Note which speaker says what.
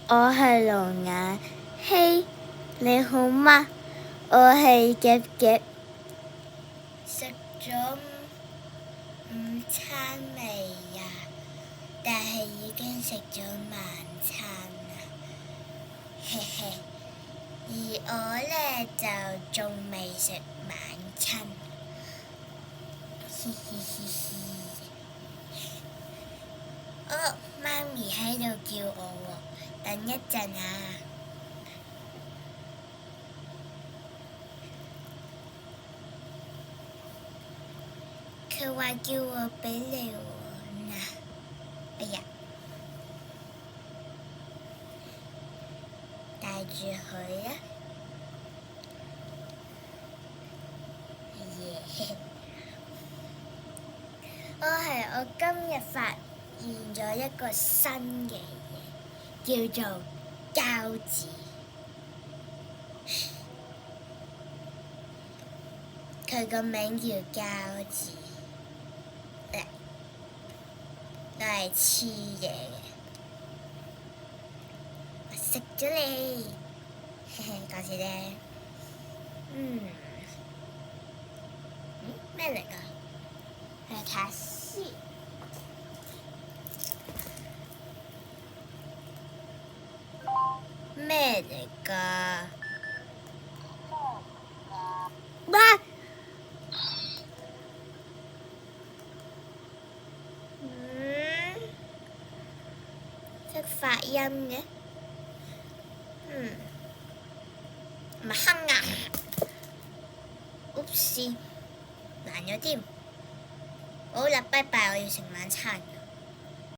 Speaker 1: 我係龍眼，嘿，你好嗎？我係夾夾。食咗午餐未呀？但係已經食咗晚餐啦，嘿嘿。而我呢，就仲未食晚餐，嘻嘻嘻嘻。哦，媽咪喺度叫我喎，等一陣啊。佢話叫我俾你喎，嗱，哎呀，帶住佢啊，耶！我今日發現咗一個新嘅嘢，叫做膠紙。佢個名叫膠紙，都係黐嘢嘅。我食咗你，嘿嘿，講笑啫。咩嚟㗎？係睇下先。咩嚟㗎？哇！識發音嘅？咪哼啊！Oops，難咗添。好啦，拜拜，我要食晚餐。